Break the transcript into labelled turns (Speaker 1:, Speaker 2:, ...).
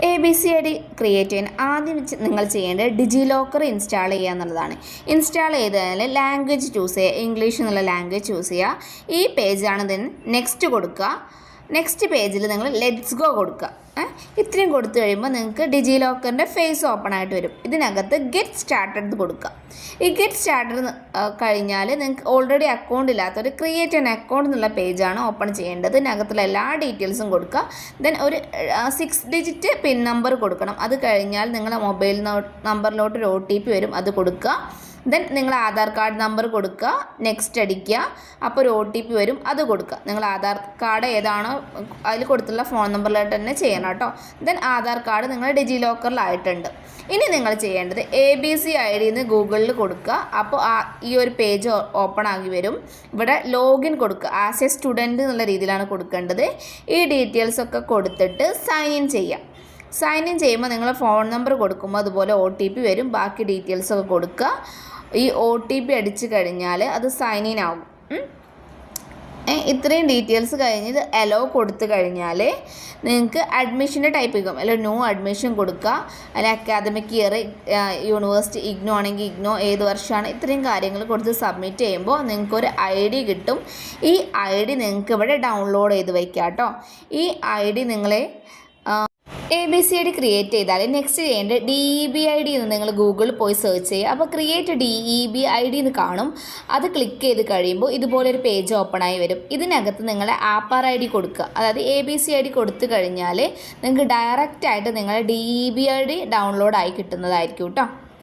Speaker 1: ABCID create ചെയ്യാൻ ആദ്യം നിങ്ങൾ ചെയ്യേണ്ടത് ഡിജി ലോക്കർ ഇൻസ്റ്റാൾ ചെയ്യുക എന്നുള്ളതാണ്. ഇൻസ്റ്റാൾ ചെയ്താൽ ലാംഗ്വേജ് ചൂസ് ചെയ്യുക, ഇംഗ്ലീഷ് എന്നുള്ള ലാംഗ്വേജ് ചൂസ് ചെയ്യുക. ഈ പേജാണ് നെക്സ്റ്റ് കൊടുക്കുക. നെക്സ്റ്റ് പേജിൽ നിങ്ങൾ ലെറ്റ്സ് ഗോ കൊടുക്കുക. ഇത്രയും കൊടുത്തു കഴിയുമ്പോൾ നിങ്ങൾക്ക് ഡിജി ലോക്കറിൻ്റെ ഫേസ് ഓപ്പൺ ആയിട്ട് വരും. ഇതിനകത്ത് ഗെറ്റ് സ്റ്റാർട്ടഡ് കൊടുക്കുക. ഈ ഗെറ്റ് സ്റ്റാർട്ടഡ് കഴിഞ്ഞാൽ നിങ്ങൾക്ക് ഓൾറെഡി അക്കൗണ്ട് ഇല്ലാത്തൊരു ക്രിയേറ്റ് ആൻ അക്കൗണ്ട് എന്നുള്ള പേജാണ് ഓപ്പൺ ചെയ്യേണ്ടത്. ഇതിനകത്തുള്ള എല്ലാ ഡീറ്റെയിൽസും കൊടുക്കുക. ദെൻ ഒരു 6 ഡിജിറ്റ് പിൻ നമ്പർ കൊടുക്കണം. അത് കഴിഞ്ഞാൽ നിങ്ങളുടെ മൊബൈൽ നമ്പറിലോട്ട് ഒരു OTP വരും, അത് കൊടുക്കുക. ദെൻ നിങ്ങൾ ആധാർ കാർഡ് നമ്പർ കൊടുക്കുക, നെക്സ്റ്റ് അടിക്കുക. അപ്പോൾ ഒരു OTP വരും, അത് കൊടുക്കുക. നിങ്ങൾ ആധാർ കാർഡ് ഏതാണോ അതിൽ കൊടുത്തുള്ള ഫോൺ നമ്പറിലായിട്ട് തന്നെ ചെയ്യണം കേട്ടോ. ദെൻ ആധാർ കാർഡ് നിങ്ങൾ ഡിജി ലോക്കറിലായിട്ടുണ്ട്. ഇനി നിങ്ങൾ ചെയ്യേണ്ടത് ABCID എന്ന് ഗൂഗിളിൽ കൊടുക്കുക. അപ്പോൾ ഈ ഒരു പേജ് ഓപ്പൺ ആക്കി വരും. ഇവിടെ ലോഗിൻ കൊടുക്കുക. ആസ് എ സ്റ്റുഡൻറ്റ് എന്നുള്ള രീതിയിലാണ് കൊടുക്കേണ്ടത്. ഈ ഡീറ്റെയിൽസൊക്കെ കൊടുത്തിട്ട് സൈൻ ഇൻ ചെയ്യാം. സൈൻ ഇൻ ചെയ്യുമ്പോൾ നിങ്ങൾ ഫോൺ നമ്പർ കൊടുക്കുമ്പോൾ അതുപോലെ OTP വരും. ബാക്കി ഡീറ്റെയിൽസൊക്കെ കൊടുക്കുക. ഈ OTP അടിച്ചു കഴിഞ്ഞാൽ അത് സൈൻ ഇൻ ആകും. ഇത്രയും ഡീറ്റെയിൽസ് കഴിഞ്ഞ് ഇത് അലോ കൊടുത്തു കഴിഞ്ഞാൽ നിങ്ങൾക്ക് അഡ്മിഷൻ്റെ ടൈപ്പ് ചെയ്യും. അല്ല ന്യൂ അഡ്മിഷൻ കൊടുക്കുക, അല്ല അക്കാദമിക് ഇയർ യൂണിവേഴ്സിറ്റി ഇഗ്നോ ആണെങ്കിൽ ഇഗ്നോ ഏത് വർഷമാണ്, ഇത്രയും കാര്യങ്ങൾ കൊടുത്ത് സബ്മിറ്റ് ചെയ്യുമ്പോൾ നിങ്ങൾക്കൊരു ID കിട്ടും. ഈ ID നിങ്ങൾക്ക് ഇവിടെ ഡൗൺലോഡ് ചെയ്ത് വയ്ക്കാം കേട്ടോ. ഈ ID നിങ്ങളെ ABCID ക്രിയേറ്റ് ചെയ്താൽ നെക്സ്റ്റ് ചെയ്യേണ്ടത് DEBID എന്ന് നിങ്ങൾ ഗൂഗിളിൽ പോയി സെർച്ച് ചെയ്യുക. അപ്പോൾ ക്രിയേറ്റ് DEBID എന്ന് കാണും. അത് ക്ലിക്ക് ചെയ്ത് കഴിയുമ്പോൾ ഇതുപോലൊരു പേജ് ഓപ്പൺ ആയി വരും. ഇതിനകത്ത് നിങ്ങൾ ആപ്പാർ ID കൊടുക്കുക. അതായത് ABCID കൊടുത്തു കഴിഞ്ഞാൽ നിങ്ങൾക്ക് ഡയറക്റ്റായിട്ട് നിങ്ങളുടെ DEBID ഡൗൺലോഡ് ആയി കിട്ടുന്നതായിരിക്കും കേട്ടോ.